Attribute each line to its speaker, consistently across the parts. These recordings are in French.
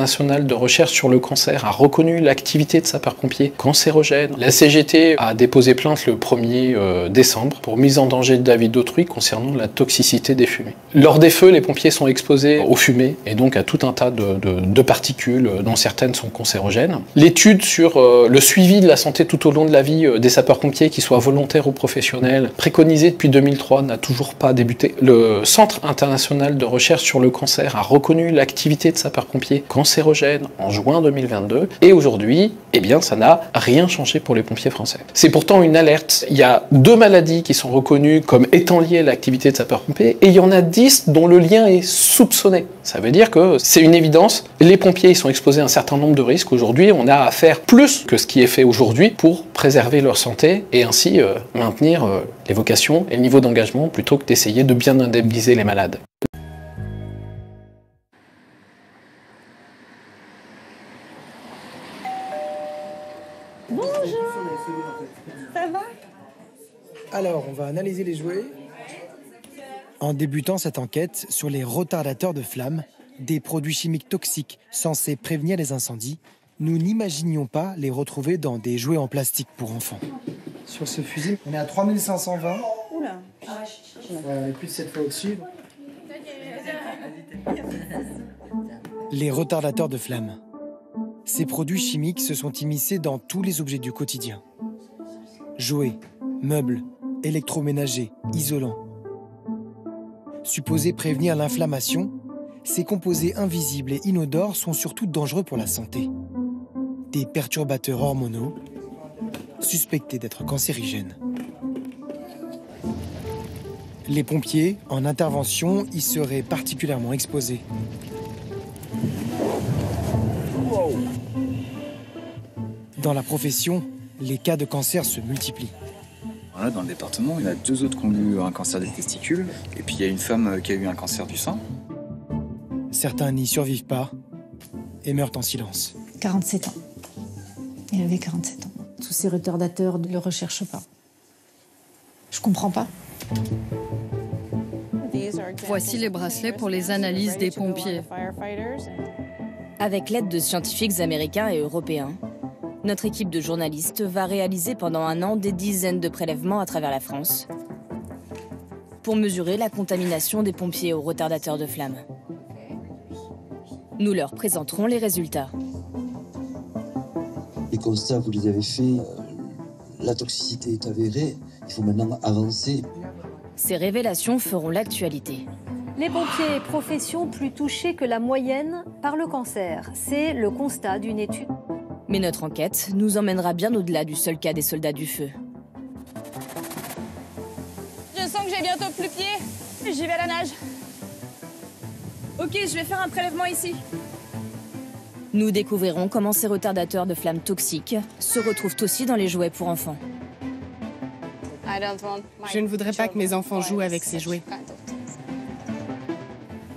Speaker 1: international de recherche sur le cancer a reconnu l'activité de sapeurs-pompiers cancérogène. La CGT a déposé plainte le 1er décembre pour mise en danger de la vie d'autrui concernant la toxicité des fumées. Lors des feux, les pompiers sont exposés aux fumées et donc à tout un tas de particules dont certaines sont cancérogènes. L'étude sur le suivi de la santé tout au long de la vie des sapeurs-pompiers, qu'ils soient volontaires ou professionnels, préconisée depuis 2003, n'a toujours pas débuté. Le Centre international de recherche sur le cancer a reconnu l'activité de sapeurs-pompiers cancérogène en juin 2022 et aujourd'hui, eh bien, ça n'a rien changé pour les pompiers français. C'est pourtant une alerte. Il y a 2 maladies qui sont reconnues comme étant liées à l'activité de sapeurs-pompiers et il y en a 10 dont le lien est soupçonné. Ça veut dire que c'est une évidence. Les pompiers ils sont exposés à un certain nombre de risques. Aujourd'hui, on a à faire plus que ce qui est fait aujourd'hui pour préserver leur santé et ainsi maintenir les vocations et le niveau d'engagement plutôt que d'essayer de bien indemniser les malades.
Speaker 2: Bonjour, ça va?
Speaker 3: Alors, on va analyser les jouets. En débutant cette enquête sur les retardateurs de flammes, des produits chimiques toxiques censés prévenir les incendies, nous n'imaginions pas les retrouver dans des jouets en plastique pour enfants. Sur ce fusil, on est à 3520.
Speaker 2: Oula.
Speaker 3: On est plus de 7 fois au-dessus. Les retardateurs de flammes. Ces produits chimiques se sont immiscés dans tous les objets du quotidien. Jouets, meubles, électroménagers, isolants. Supposés prévenir l'inflammation, ces composés invisibles et inodores sont surtout dangereux pour la santé. Des perturbateurs hormonaux, suspectés d'être cancérigènes. Les pompiers, en intervention, y seraient particulièrement exposés. Dans la profession, les cas de cancer se multiplient.
Speaker 4: Voilà, dans le département, il y en a 2 autres qui ont eu un cancer des testicules, et puis il y a une femme qui a eu un cancer du sein.
Speaker 3: Certains n'y survivent pas et meurent en silence.
Speaker 2: 47 ans. Il avait 47 ans. Tous ces retardateurs ne le recherchent pas. Je comprends pas.
Speaker 5: Voici les bracelets pour les analyses des pompiers.
Speaker 6: Avec l'aide de scientifiques américains et européens, notre équipe de journalistes va réaliser pendant 1 an des dizaines de prélèvements à travers la France pour mesurer la contamination des pompiers aux retardateurs de flammes. Nous leur présenterons les résultats.
Speaker 7: Les constats, vous les avez faits, la toxicité est avérée, il faut maintenant avancer.
Speaker 6: Ces révélations feront l'actualité.
Speaker 8: Les pompiers, profession plus touchée que la moyenne par le cancer. C'est le constat d'une étude.
Speaker 6: Mais notre enquête nous emmènera bien au-delà du seul cas des soldats du feu.
Speaker 9: Je sens que j'ai bientôt plus pied. J'y vais à la nage. Ok, je vais faire un prélèvement ici.
Speaker 6: Nous découvrirons comment ces retardateurs de flammes toxiques se retrouvent aussi dans les jouets pour enfants.
Speaker 5: Je ne voudrais pas que mes enfants jouent avec ces jouets.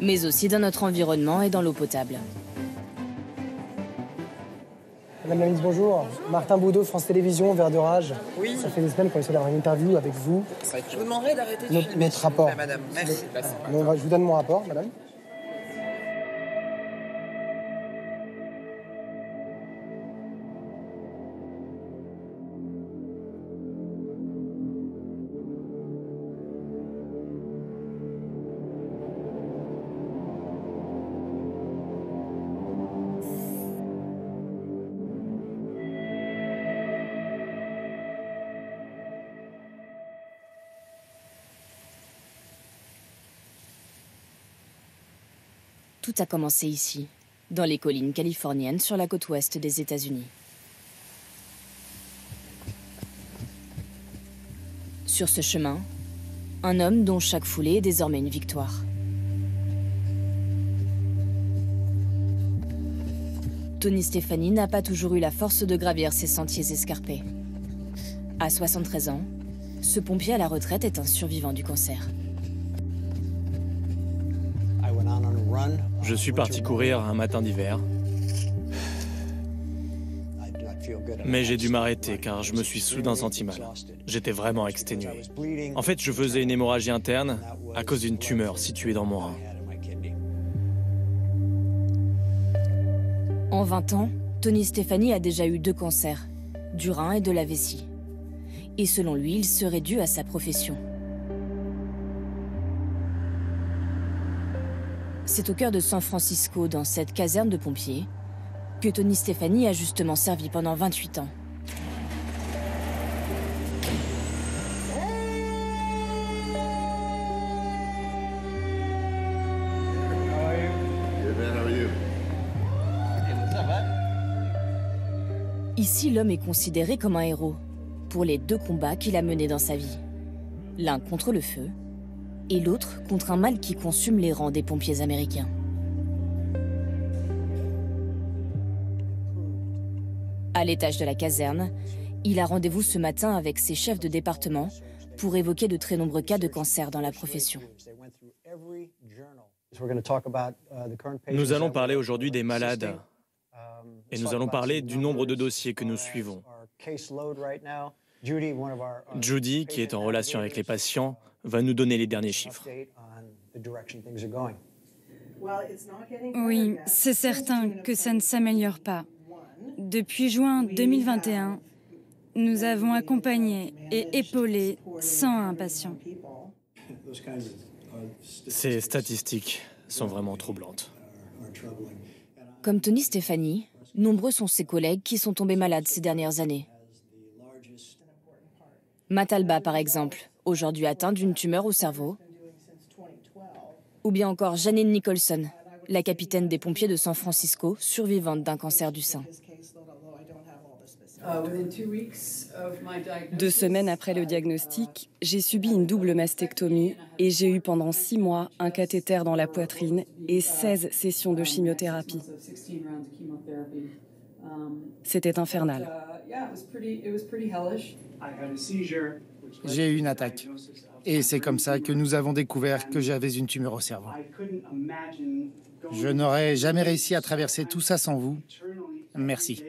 Speaker 6: Mais aussi dans notre environnement et dans l'eau potable.
Speaker 3: Madame la ministre, bonjour. Martin Boudot, France Télévisions, Vert de Rage.
Speaker 10: Oui.
Speaker 3: Ça fait des semaines qu'on essaie d'avoir une interview avec vous.
Speaker 10: Je vous demanderai d'arrêter de filmer.
Speaker 3: Notre rapport.
Speaker 10: Madame, merci.
Speaker 3: Je vous donne mon rapport, madame.
Speaker 6: Tout a commencé ici, dans les collines californiennes sur la côte ouest des États-Unis. Sur ce chemin, un homme dont chaque foulée est désormais une victoire. Tony Stefani n'a pas toujours eu la force de gravir ces sentiers escarpés. À 73 ans, ce pompier à la retraite est un survivant du cancer.
Speaker 11: Je suis parti courir un matin d'hiver. Mais j'ai dû m'arrêter car je me suis soudain senti mal. J'étais vraiment exténué. En fait, je faisais une hémorragie interne à cause d'une tumeur située dans mon rein.
Speaker 6: En 20 ans, Tony Stefani a déjà eu 2 cancers, du rein et de la vessie. Et selon lui, il serait dû à sa profession. C'est au cœur de San Francisco, dans cette caserne de pompiers, que Tony Stefani a justement servi pendant 28 ans. Ici, l'homme est considéré comme un héros pour les 2 combats qu'il a menés dans sa vie. L'un contre le feu et l'autre contre un mal qui consume les rangs des pompiers américains. À l'étage de la caserne, il a rendez-vous ce matin avec ses chefs de département pour évoquer de très nombreux cas de cancer dans la profession.
Speaker 11: Nous allons parler aujourd'hui des malades et nous allons parler du nombre de dossiers que nous suivons. Judy, qui est en relation avec les patients, va nous donner les derniers chiffres.
Speaker 12: Oui, c'est certain que ça ne s'améliore pas. Depuis juin 2021, nous avons accompagné et épaulé 101 patients.
Speaker 11: Ces statistiques sont vraiment troublantes.
Speaker 6: Comme Tony Stefani, nombreux sont ses collègues qui sont tombés malades ces dernières années. Matt Alba, par exemple, aujourd'hui atteint d'une tumeur au cerveau. Ou bien encore Janine Nicholson, la capitaine des pompiers de San Francisco, survivante d'un cancer du sein.
Speaker 12: 2 semaines après le diagnostic, j'ai subi une double mastectomie et j'ai eu pendant 6 mois un cathéter dans la poitrine et 16 sessions de chimiothérapie. C'était infernal.
Speaker 3: J'ai eu une attaque. Et c'est comme ça que nous avons découvert que j'avais une tumeur au cerveau. Je n'aurais jamais réussi à traverser tout ça sans vous. Merci.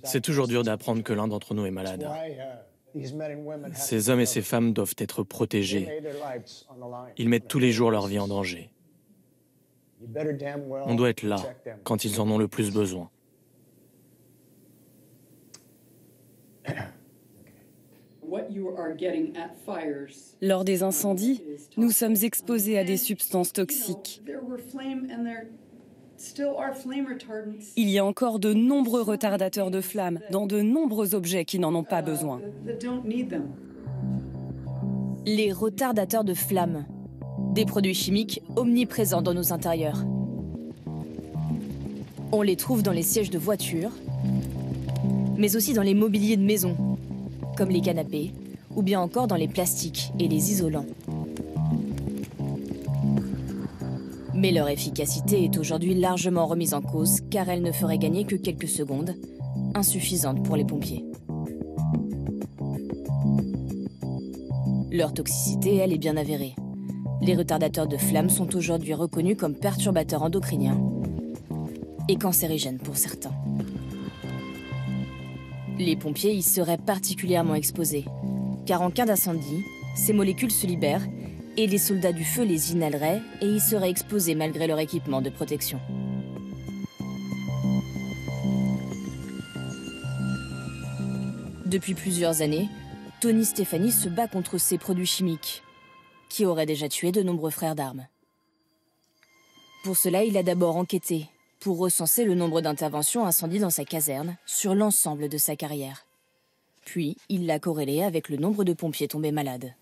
Speaker 11: C'est toujours dur d'apprendre que l'un d'entre nous est malade. Ces hommes et ces femmes doivent être protégés. Ils mettent tous les jours leur vie en danger. On doit être là quand ils en ont le plus besoin.
Speaker 12: Lors des incendies, nous sommes exposés à des substances toxiques. Il y a encore de nombreux retardateurs de flammes dans de nombreux objets qui n'en ont pas besoin.
Speaker 6: Les retardateurs de flammes, des produits chimiques omniprésents dans nos intérieurs. On les trouve dans les sièges de voitures, mais aussi dans les mobiliers de maison, comme les canapés, ou bien encore dans les plastiques et les isolants. Mais leur efficacité est aujourd'hui largement remise en cause, car elle ne ferait gagner que quelques secondes, insuffisantes pour les pompiers. Leur toxicité, elle, est bien avérée. Les retardateurs de flammes sont aujourd'hui reconnus comme perturbateurs endocriniens et cancérigènes pour certains. Les pompiers y seraient particulièrement exposés, car en cas d'incendie, ces molécules se libèrent et les soldats du feu les inhaleraient et y seraient exposés malgré leur équipement de protection. Depuis plusieurs années, Tony Stefani se bat contre ces produits chimiques, qui auraient déjà tué de nombreux frères d'armes. Pour cela, il a d'abord enquêté, pour recenser le nombre d'interventions incendies dans sa caserne sur l'ensemble de sa carrière. Puis, il l'a corrélé avec le nombre de pompiers tombés malades.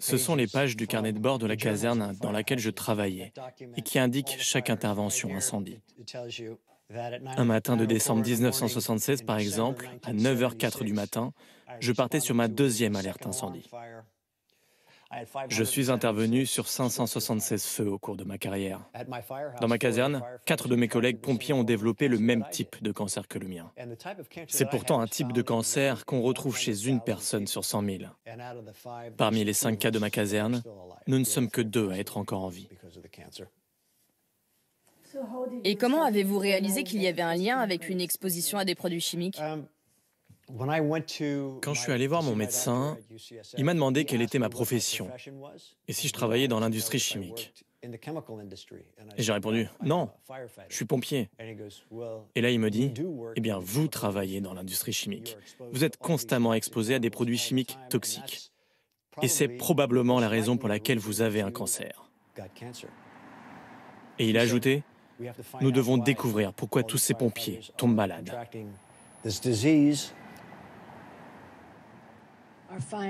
Speaker 11: Ce sont les pages du carnet de bord de la caserne dans laquelle je travaillais et qui indiquent chaque intervention incendie. Un matin de décembre 1976, par exemple, à 9h04 du matin, je partais sur ma 2e alerte incendie. Je suis intervenu sur 576 feux au cours de ma carrière. Dans ma caserne, 4 de mes collègues pompiers ont développé le même type de cancer que le mien. C'est pourtant un type de cancer qu'on retrouve chez une personne sur 100 000. Parmi les 5 cas de ma caserne, nous ne sommes que 2 à être encore en vie.
Speaker 6: Et comment avez-vous réalisé qu'il y avait un lien avec une exposition à des produits chimiques ?
Speaker 11: Quand je suis allé voir mon médecin, il m'a demandé quelle était ma profession et si je travaillais dans l'industrie chimique. Et j'ai répondu « Non, je suis pompier ». Et là, il me dit « Eh bien, vous travaillez dans l'industrie chimique. Vous êtes constamment exposé à des produits chimiques toxiques. Et c'est probablement la raison pour laquelle vous avez un cancer. » Et il a ajouté « Nous devons découvrir pourquoi tous ces pompiers tombent malades. »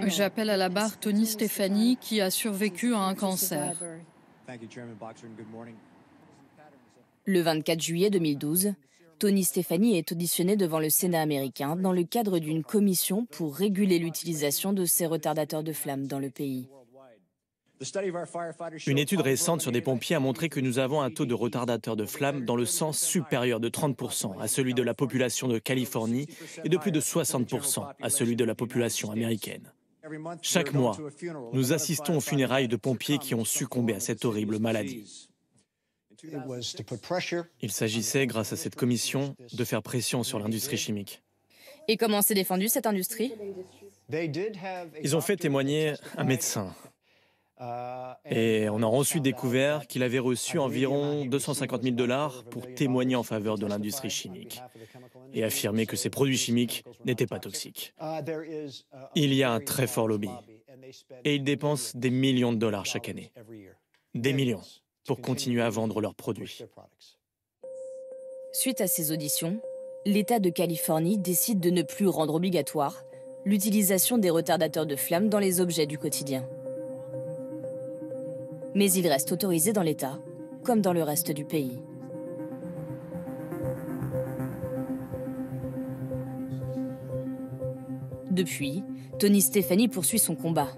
Speaker 5: J'appelle à la barre Tony Stefani qui a survécu à un cancer.
Speaker 6: Le 24 juillet 2012, Tony Stefani est auditionné devant le Sénat américain dans le cadre d'une commission pour réguler l'utilisation de ces retardateurs de flammes dans le pays.
Speaker 11: Une étude récente sur des pompiers a montré que nous avons un taux de retardateurs de flammes dans le sang supérieur de 30% à celui de la population de Californie et de plus de 60% à celui de la population américaine. Chaque mois, nous assistons aux funérailles de pompiers qui ont succombé à cette horrible maladie. Il s'agissait, grâce à cette commission, de faire pression sur l'industrie chimique.
Speaker 6: Et comment s'est défendue cette industrie?
Speaker 11: Ils ont fait témoigner un médecin. Et on a ensuite découvert qu'il avait reçu environ 250 000 $ pour témoigner en faveur de l'industrie chimique et affirmer que ces produits chimiques n'étaient pas toxiques. Il y a un très fort lobby et ils dépensent des millions de dollars chaque année. Des millions pour continuer à vendre leurs produits.
Speaker 6: Suite à ces auditions, l'État de Californie décide de ne plus rendre obligatoire l'utilisation des retardateurs de flammes dans les objets du quotidien. Mais il reste autorisé dans l'État, comme dans le reste du pays. Depuis, Tony Stefani poursuit son combat.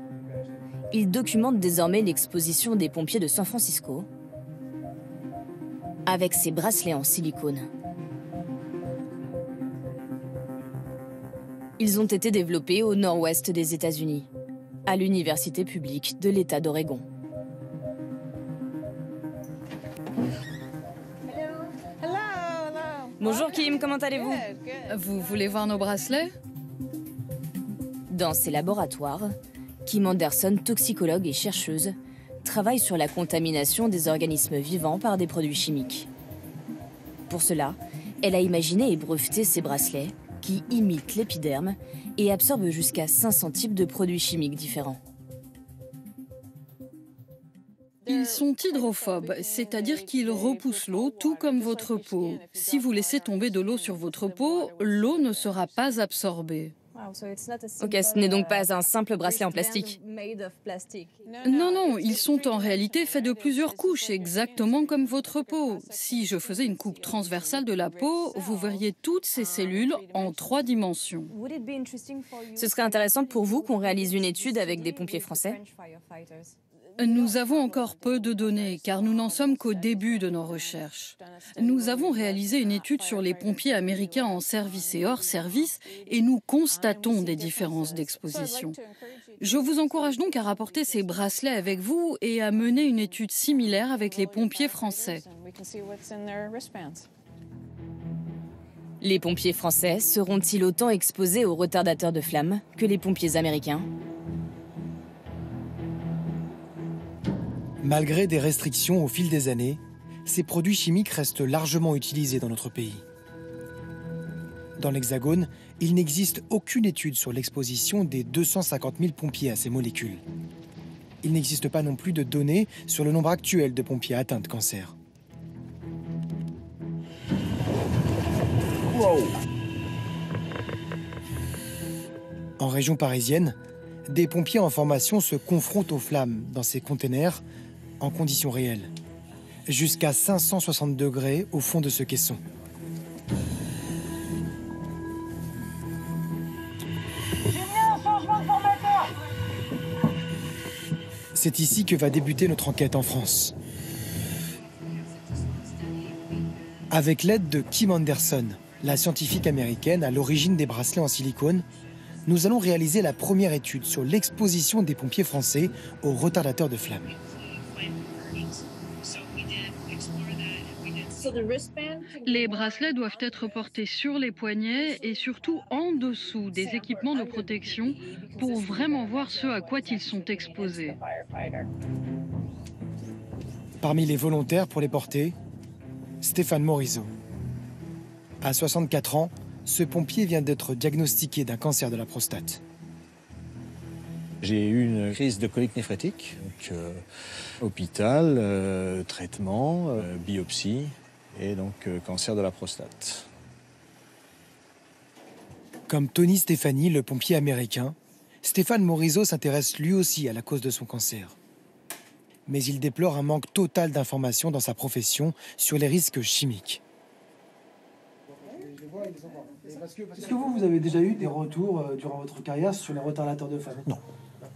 Speaker 6: Il documente désormais l'exposition des pompiers de San Francisco avec ses bracelets en silicone. Ils ont été développés au nord-ouest des États-Unis, à l'université publique de l'État d'Oregon. Bonjour Kim, comment allez-vous?
Speaker 5: Vous voulez voir nos bracelets?
Speaker 6: Dans ses laboratoires, Kim Anderson, toxicologue et chercheuse, travaille sur la contamination des organismes vivants par des produits chimiques. Pour cela, elle a imaginé et breveté ces bracelets qui imitent l'épiderme et absorbent jusqu'à 500 types de produits chimiques différents.
Speaker 5: Ils sont hydrophobes, c'est-à-dire qu'ils repoussent l'eau tout comme votre peau. Si vous laissez tomber de l'eau sur votre peau, l'eau ne sera pas absorbée.
Speaker 6: Ok, ce n'est donc pas un simple bracelet en plastique.
Speaker 5: Non, non, ils sont en réalité faits de plusieurs couches, exactement comme votre peau. Si je faisais une coupe transversale de la peau, vous verriez toutes ces cellules en 3 dimensions.
Speaker 6: Ce serait intéressant pour vous qu'on réalise une étude avec des pompiers français?
Speaker 5: Nous avons encore peu de données, car nous n'en sommes qu'au début de nos recherches. Nous avons réalisé une étude sur les pompiers américains en service et hors service, et nous constatons des différences d'exposition. Je vous encourage donc à rapporter ces bracelets avec vous et à mener une étude similaire avec les pompiers français.
Speaker 6: Les pompiers français seront-ils autant exposés aux retardateurs de flammes que les pompiers américains?
Speaker 3: Malgré des restrictions au fil des années, ces produits chimiques restent largement utilisés dans notre pays. Dans l'Hexagone, il n'existe aucune étude sur l'exposition des 250 000 pompiers à ces molécules. Il n'existe pas non plus de données sur le nombre actuel de pompiers atteints de cancer. Wow. En région parisienne, des pompiers en formation se confrontent aux flammes dans ces containers en conditions réelles, jusqu'à 560 degrés au fond de ce caisson. C'est ici que va débuter notre enquête en France. Avec l'aide de Kim Anderson, la scientifique américaine à l'origine des bracelets en silicone, nous allons réaliser la première étude sur l'exposition des pompiers français aux retardateurs de flammes.
Speaker 5: Les bracelets doivent être portés sur les poignets et surtout en dessous des équipements de protection pour vraiment voir ce à quoi ils sont exposés.
Speaker 3: Parmi les volontaires pour les porter, Stéphane Morisot. À 64 ans, ce pompier vient d'être diagnostiqué d'un cancer de la prostate.
Speaker 13: J'ai eu une crise de colique néphrétique, donc, hôpital, traitement, biopsie et donc cancer de la prostate.
Speaker 3: Comme Tony Stefani, le pompier américain, Stéphane Morisot s'intéresse lui aussi à la cause de son cancer. Mais il déplore un manque total d'informations dans sa profession sur les risques chimiques.
Speaker 14: Est-ce que vous avez déjà eu des retours durant votre carrière sur les retardateurs de flammes?
Speaker 13: Non.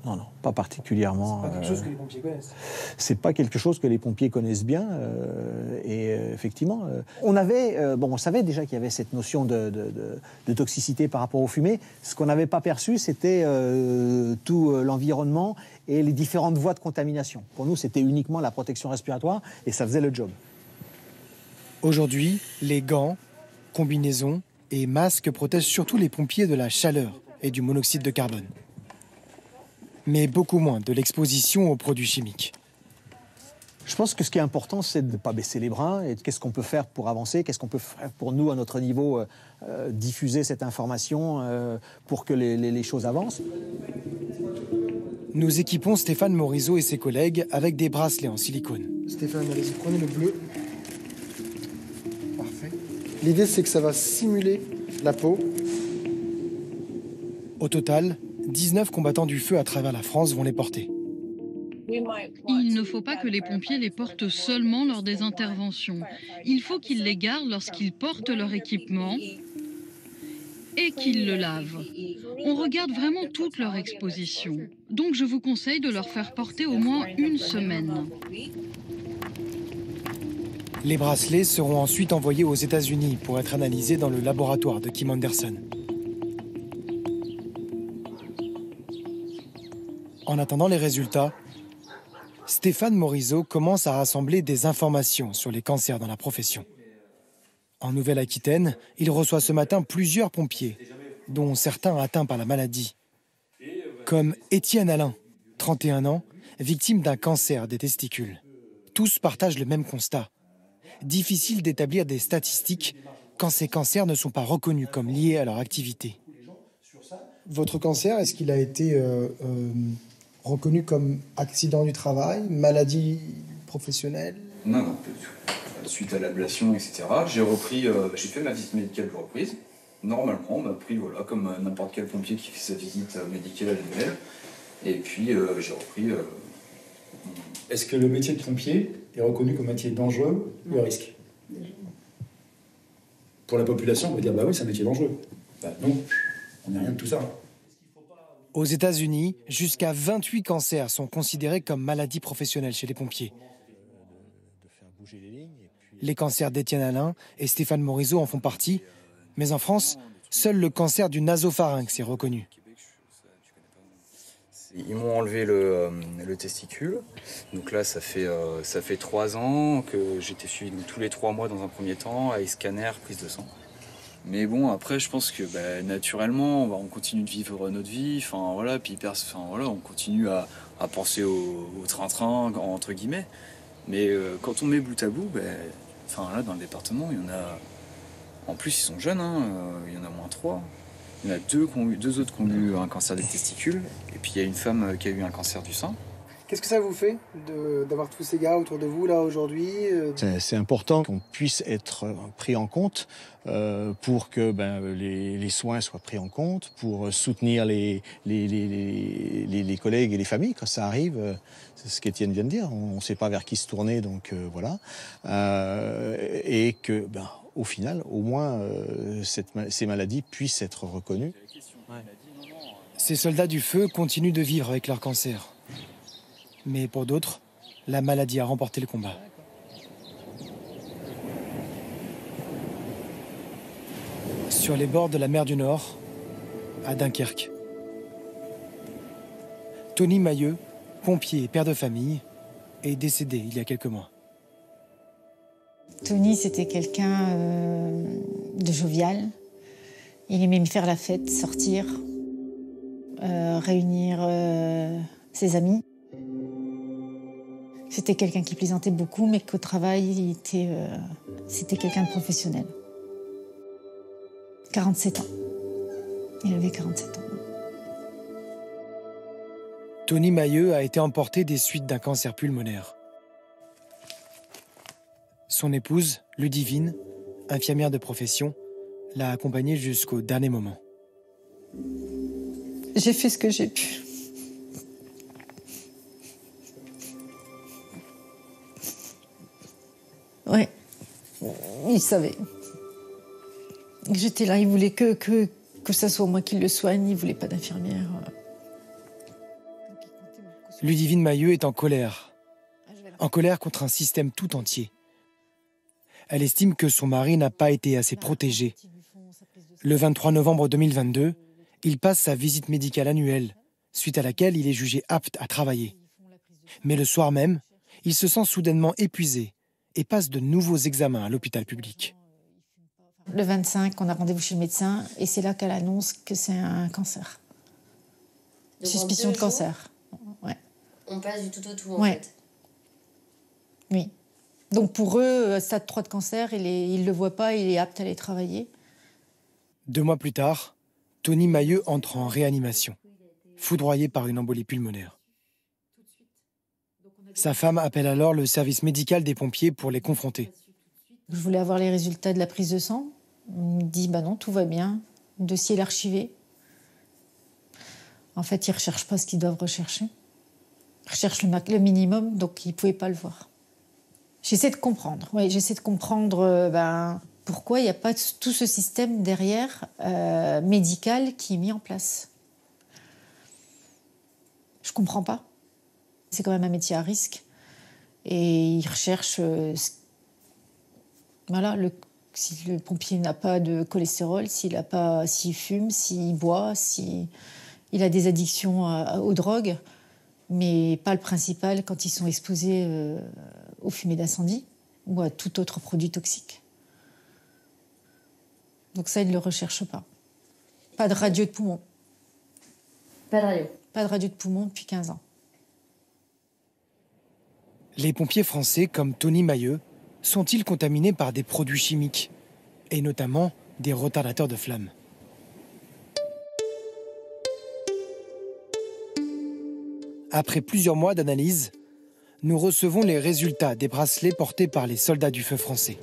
Speaker 13: Non, pas particulièrement.
Speaker 14: C'est pas quelque chose que les pompiers connaissent.
Speaker 13: C'est pas quelque chose que les pompiers connaissent bien. Effectivement, on savait déjà qu'il y avait cette notion de toxicité par rapport aux fumées. Ce qu'on n'avait pas perçu, c'était tout l'environnement et les différentes voies de contamination. Pour nous, c'était uniquement la protection respiratoire et ça faisait le job.
Speaker 3: Aujourd'hui, les gants, combinaisons et masques protègent surtout les pompiers de la chaleur et du monoxyde de carbone. Mais beaucoup moins de l'exposition aux produits chimiques.
Speaker 13: Je pense que ce qui est important, c'est de ne pas baisser les bras et qu'est-ce qu'on peut faire pour avancer, qu'est-ce qu'on peut faire pour nous, à notre niveau, diffuser cette information pour que les choses avancent.
Speaker 3: Nous équipons Stéphane Morisot et ses collègues avec des bracelets en silicone.
Speaker 14: Stéphane, allez-y, prenez le bleu. Parfait. L'idée, c'est que ça va simuler la peau.
Speaker 3: Au total, 19 combattants du feu à travers la France vont les porter.
Speaker 5: Il ne faut pas que les pompiers les portent seulement lors des interventions. Il faut qu'ils les gardent lorsqu'ils portent leur équipement et qu'ils le lavent. On regarde vraiment toute leur exposition. Donc je vous conseille de leur faire porter au moins une semaine.
Speaker 3: Les bracelets seront ensuite envoyés aux États-Unis pour être analysés dans le laboratoire de Kim Anderson. En attendant les résultats, Stéphane Morisot commence à rassembler des informations sur les cancers dans la profession. En Nouvelle-Aquitaine, il reçoit ce matin plusieurs pompiers, dont certains atteints par la maladie. Comme Étienne Alain, 31 ans, victime d'un cancer des testicules. Tous partagent le même constat. Difficile d'établir des statistiques quand ces cancers ne sont pas reconnus comme liés à leur activité.
Speaker 14: Votre cancer, est-ce qu'il a été reconnu comme accident du travail, maladie professionnelle?
Speaker 4: Non, suite à l'ablation, etc. J'ai fait ma visite médicale de reprise. Normalement, on m'a pris comme n'importe quel pompier qui fait sa visite médicale annuelle. Et puis j'ai repris.
Speaker 15: Est-ce que le métier de pompier est reconnu comme métier dangereux ou à risque? Pour la population, on peut dire bah oui, c'est un métier dangereux. Bah non, on n'est rien de tout ça.
Speaker 3: Aux États-Unis, jusqu'à 28 cancers sont considérés comme maladies professionnelles chez les pompiers. Les cancers d'Étienne Alain et Stéphane Morisot en font partie, mais en France, seul le cancer du nasopharynx est reconnu.
Speaker 4: Ils m'ont enlevé le testicule. Donc là, ça fait 3 ans que j'étais suivi tous les 3 mois dans un premier temps, avec scanner, prise de sang. Mais bon, après, je pense que naturellement, on continue de vivre notre vie. Puis on continue à penser au train-train, entre guillemets. Mais quand on met bout à bout, là, dans le département, il y en a... En plus, ils sont jeunes, il y en a moins 3. Il y en a 2 autres qui ont eu un cancer des testicules. Et puis, il y a une femme qui a eu un cancer du sein.
Speaker 14: Qu'est-ce que ça vous fait d'avoir tous ces gars autour de vous, là, aujourd'hui?
Speaker 13: C'est important qu'on puisse être pris en compte pour que les soins soient pris en compte, pour soutenir les collègues et les familles quand ça arrive. C'est ce qu'Étienne vient de dire. On ne sait pas vers qui se tourner, donc voilà. Et que, au final, au moins, ces maladies puissent être reconnues.
Speaker 3: Ces soldats du feu continuent de vivre avec leur cancer. Mais pour d'autres, la maladie a remporté le combat. Sur les bords de la mer du Nord, à Dunkerque. Tony Mailleux, pompier et père de famille, est décédé il y a quelques mois.
Speaker 2: Tony, c'était quelqu'un de jovial. Il aimait faire la fête, sortir, réunir ses amis. C'était quelqu'un qui plaisantait beaucoup, mais qu'au travail, c'était quelqu'un de professionnel. 47 ans. Il avait 47 ans.
Speaker 3: Tony Mahieu a été emporté des suites d'un cancer pulmonaire. Son épouse, Ludivine, infirmière de profession, l'a accompagné jusqu'au dernier moment.
Speaker 2: J'ai fait ce que j'ai pu. Ouais, il savait. J'étais là, il voulait que ça soit moi qui le soigne, il voulait pas d'infirmière.
Speaker 3: Ludivine Mahieu est en colère contre un système tout entier. Elle estime que son mari n'a pas été assez protégé. Le 23 novembre 2022, il passe sa visite médicale annuelle, suite à laquelle il est jugé apte à travailler. Mais le soir même, il se sent soudainement épuisé et passe de nouveaux examens à l'hôpital public.
Speaker 2: Le 25, on a rendez-vous chez le médecin et c'est là qu'elle annonce que c'est un cancer. Suspicion de cancer. Ouais.
Speaker 16: On passe du tout au tout, en fait.
Speaker 2: Oui. Donc pour eux, stade 3 de cancer, il ne le voit pas, il est apte à aller travailler.
Speaker 3: 2 mois plus tard, Tony Mahieu entre en réanimation, foudroyé par une embolie pulmonaire. Sa femme appelle alors le service médical des pompiers pour les confronter.
Speaker 2: Je voulais avoir les résultats de la prise de sang. On me dit, bah non, tout va bien, le dossier est archivé. En fait, ils ne recherchent pas ce qu'ils doivent rechercher. Ils recherchent le minimum, donc ils ne pouvaient pas le voir. J'essaie de comprendre, pourquoi il n'y a pas tout ce système derrière médical qui est mis en place. Je ne comprends pas. C'est quand même un métier à risque. Et ils recherchent... si le pompier n'a pas de cholestérol, s'il fume, s'il boit, s'il a des addictions aux drogues, mais pas le principal quand ils sont exposés aux fumées d'incendie ou à tout autre produit toxique. Donc ça, ils ne le recherchent pas. Pas de radio de poumon.
Speaker 16: Pas de radio.
Speaker 2: Pas de radio de poumon depuis 15 ans.
Speaker 3: Les pompiers français, comme Tony Mahieu, sont-ils contaminés par des produits chimiques, et notamment des retardateurs de flammes? Après plusieurs mois d'analyse, nous recevons les résultats des bracelets portés par les soldats du feu français.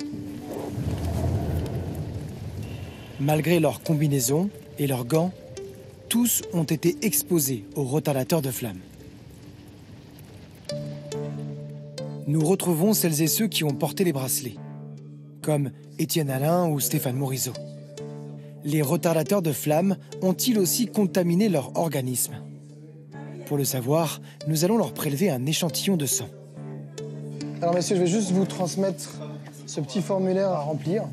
Speaker 3: Malgré leurs combinaisons et leurs gants, tous ont été exposés aux retardateurs de flammes. Nous retrouvons celles et ceux qui ont porté les bracelets, comme Étienne Alain ou Stéphane Morisot. Les retardateurs de flammes ont-ils aussi contaminé leur organisme? Pour le savoir, nous allons leur prélever un échantillon de sang.
Speaker 14: Alors messieurs, je vais juste vous transmettre ce petit formulaire à remplir.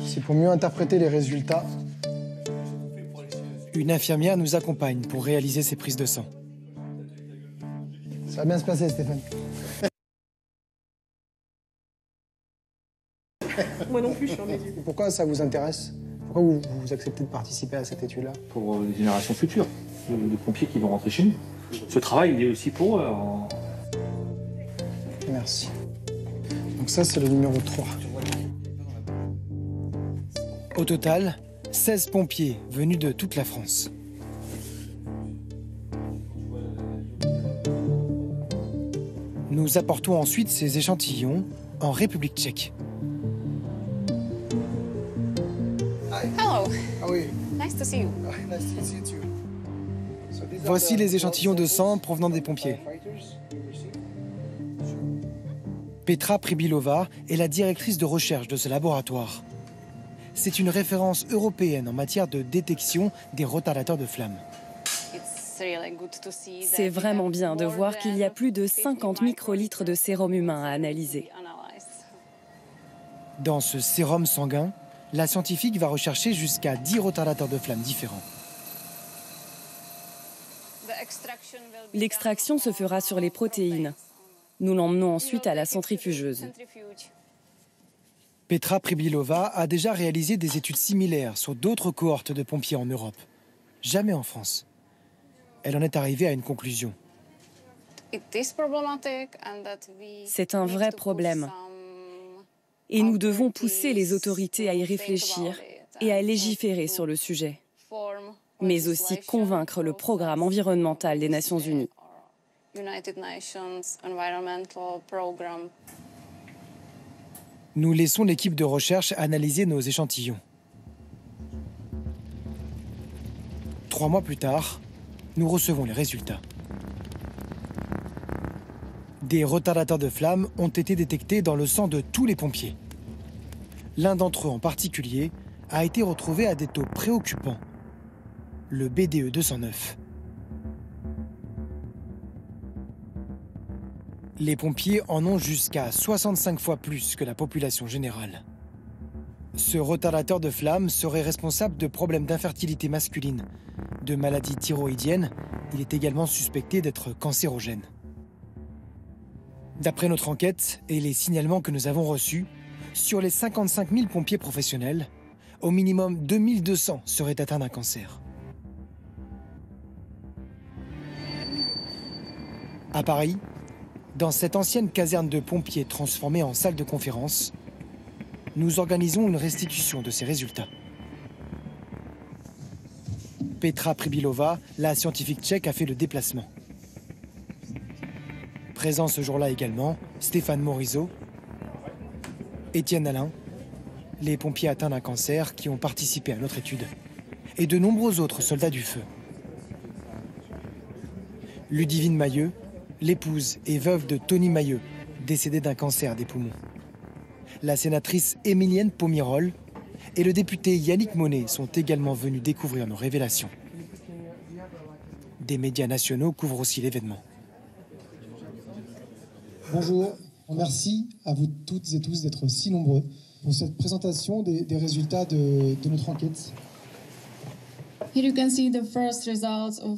Speaker 14: C'est pour mieux interpréter les résultats.
Speaker 3: Une infirmière nous accompagne pour réaliser ces prises de sang.
Speaker 14: Ça va bien se passer, Stéphane.
Speaker 10: Moi non plus, je suis en médecine.
Speaker 14: Pourquoi ça vous intéresse? Pourquoi vous acceptez de participer à cette étude-là?
Speaker 17: Pour les générations futures, de pompiers qui vont rentrer chez nous. Ce travail, il est aussi pour eux.
Speaker 14: Merci. Donc ça, c'est le numéro 3.
Speaker 3: Au total, 16 pompiers venus de toute la France. Nous apportons ensuite ces échantillons en République tchèque.
Speaker 10: Hello.
Speaker 14: Ah oui.
Speaker 10: Nice to see you.
Speaker 14: Nice to see you too.
Speaker 3: Voici les échantillons de sang provenant des pompiers. Petra Pribilova est la directrice de recherche de ce laboratoire. C'est une référence européenne en matière de détection des retardateurs de flammes.
Speaker 18: C'est vraiment bien de voir qu'il y a plus de 50 microlitres de sérum humain à analyser.
Speaker 3: Dans ce sérum sanguin, la scientifique va rechercher jusqu'à 10 retardateurs de flammes différents.
Speaker 18: L'extraction se fera sur les protéines. Nous l'emmenons ensuite à la centrifugeuse.
Speaker 3: Petra Pribilova a déjà réalisé des études similaires sur d'autres cohortes de pompiers en Europe. Jamais en France. Elle en est arrivée à une conclusion.
Speaker 18: C'est un vrai problème. Et nous devons pousser les autorités à y réfléchir et à légiférer sur le sujet, mais aussi convaincre le programme environnemental des Nations Unies.
Speaker 3: Nous laissons l'équipe de recherche analyser nos échantillons. 3 mois plus tard, nous recevons les résultats. Des retardateurs de flammes ont été détectés dans le sang de tous les pompiers. L'un d'entre eux en particulier a été retrouvé à des taux préoccupants, le BDE 209. Les pompiers en ont jusqu'à 65 fois plus que la population générale. Ce retardateur de flammes serait responsable de problèmes d'infertilité masculine, de maladies thyroïdiennes. Il est également suspecté d'être cancérogène. D'après notre enquête et les signalements que nous avons reçus, sur les 55 000 pompiers professionnels, au minimum 2200 seraient atteints d'un cancer. À Paris, dans cette ancienne caserne de pompiers transformée en salle de conférence, nous organisons une restitution de ces résultats. Petra Pribilova, la scientifique tchèque, a fait le déplacement. Présent ce jour-là également, Stéphane Morisot, Étienne Alain, les pompiers atteints d'un cancer qui ont participé à notre étude, et de nombreux autres soldats du feu. Ludivine Mailleux, l'épouse et veuve de Tony Mailleux, décédée d'un cancer des poumons. La sénatrice Émilienne Pomirol et le député Yannick Monet sont également venus découvrir nos révélations. Des médias nationaux couvrent aussi l'événement.
Speaker 14: Bonjour, merci à vous toutes et tous d'être si nombreux pour cette présentation des résultats de notre enquête.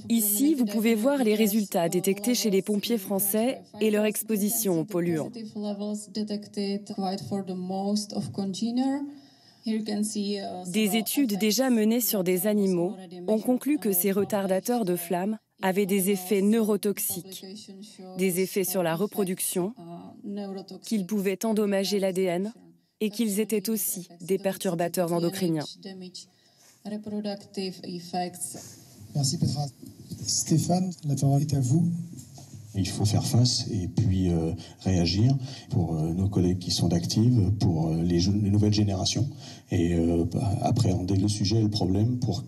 Speaker 18: Ici, vous pouvez voir les résultats détectés chez les pompiers français et leur exposition aux polluants. Des études déjà menées sur des animaux ont conclu que ces retardateurs de flammes avaient des effets neurotoxiques, des effets sur la reproduction, qu'ils pouvaient endommager l'ADN et qu'ils étaient aussi des perturbateurs endocriniens.
Speaker 14: Merci Petra. Stéphane, la parole est à vous.
Speaker 19: Il faut faire face et puis réagir pour nos collègues qui sont d'actifs, pour les nouvelles générations et appréhender le sujet et le problème pour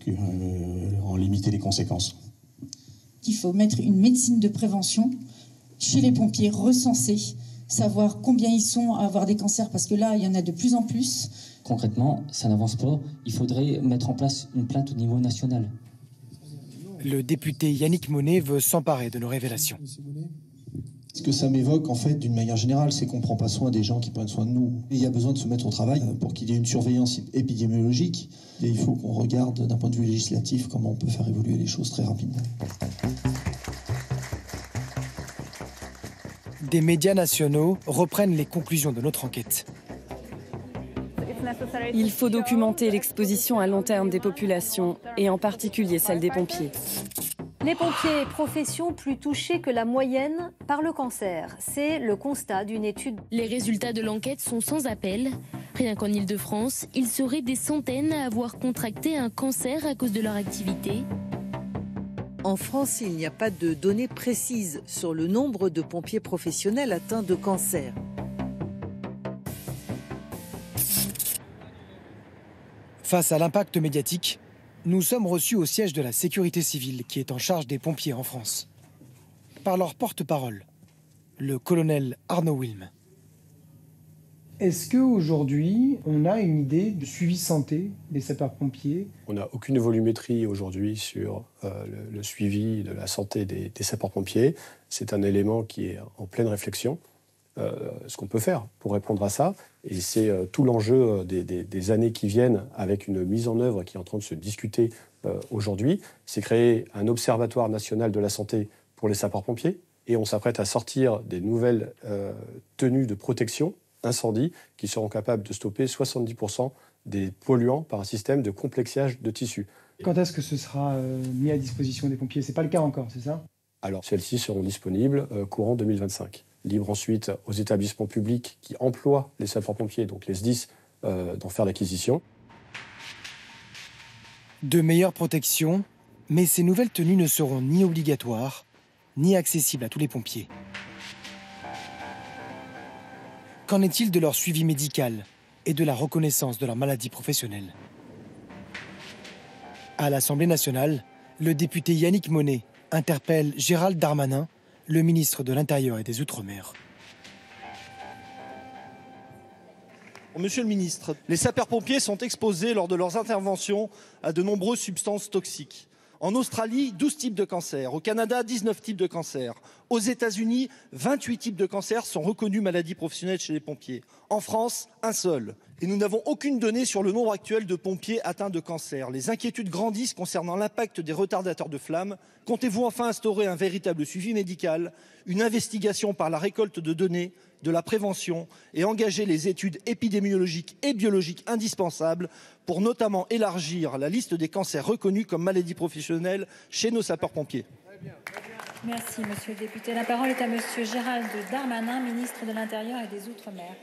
Speaker 19: en limiter les conséquences.
Speaker 20: Il faut mettre une médecine de prévention chez les pompiers recensés, savoir combien ils sont à avoir des cancers, parce que là, il y en a de plus en plus.
Speaker 21: Concrètement, ça n'avance pas. Il faudrait mettre en place une plainte au niveau national.
Speaker 3: Le député Yannick Monet veut s'emparer de nos révélations.
Speaker 7: Ce que ça m'évoque, en fait, d'une manière générale, c'est qu'on ne prend pas soin des gens qui prennent soin de nous. Et il y a besoin de se mettre au travail pour qu'il y ait une surveillance épidémiologique. Et il faut qu'on regarde, d'un point de vue législatif, comment on peut faire évoluer les choses très rapidement.
Speaker 3: Des médias nationaux reprennent les conclusions de notre enquête.
Speaker 18: Il faut documenter l'exposition à long terme des populations, et en particulier celle des pompiers.
Speaker 8: Les pompiers, profession plus touchée que la moyenne par le cancer. C'est le constat d'une étude.
Speaker 22: Les résultats de l'enquête sont sans appel. Rien qu'en Île-de-France, il serait des centaines à avoir contracté un cancer à cause de leur activité.
Speaker 23: En France, il n'y a pas de données précises sur le nombre de pompiers professionnels atteints de cancer.
Speaker 3: Face à l'impact médiatique, nous sommes reçus au siège de la sécurité civile qui est en charge des pompiers en France. Par leur porte-parole, le colonel Arnaud Wilm.
Speaker 14: Est-ce qu'aujourd'hui, on a une idée du suivi santé des sapeurs-pompiers?
Speaker 24: On n'a aucune volumétrie aujourd'hui sur le suivi de la santé des sapeurs-pompiers. C'est un élément qui est en pleine réflexion. Ce qu'on peut faire pour répondre à ça, et c'est tout l'enjeu des années qui viennent avec une mise en œuvre qui est en train de se discuter aujourd'hui, c'est créer un observatoire national de la santé pour les sapeurs-pompiers, et on s'apprête à sortir des nouvelles tenues de protection incendie qui seront capables de stopper 70% des polluants par un système de complexiage de tissus.
Speaker 1: Quand est-ce que ce sera mis à disposition des pompiers? C'est pas le cas encore, c'est ça?
Speaker 24: Alors, celles-ci seront disponibles courant 2025. Libre ensuite aux établissements publics qui emploient les sapeurs-pompiers, donc les SDIS, d'en faire l'acquisition.
Speaker 3: De meilleures protections, mais ces nouvelles tenues ne seront ni obligatoires, ni accessibles à tous les pompiers. Qu'en est-il de leur suivi médical et de la reconnaissance de leur maladie professionnelle? À l'Assemblée nationale, le député Yannick Monnet interpelle Gérald Darmanin, le ministre de l'Intérieur et des Outre-mer.
Speaker 9: Monsieur le ministre, les sapeurs-pompiers sont exposés lors de leurs interventions à de nombreuses substances toxiques. En Australie, 12 types de cancers. Au Canada, 19 types de cancers. Aux États-Unis, 28 types de cancers sont reconnus maladies professionnelles chez les pompiers. En France, un seul. Et nous n'avons aucune donnée sur le nombre actuel de pompiers atteints de cancer. Les inquiétudes grandissent concernant l'impact des retardateurs de flammes. Comptez-vous enfin instaurer un véritable suivi médical, une investigation par la récolte de données, de la prévention et engager les études épidémiologiques et biologiques indispensables pour notamment élargir la liste des cancers reconnus comme maladies professionnelles chez nos sapeurs-pompiers?
Speaker 11: Merci, monsieur le député. La parole est à monsieur Gérald Darmanin, ministre de l'Intérieur et des Outre-mer.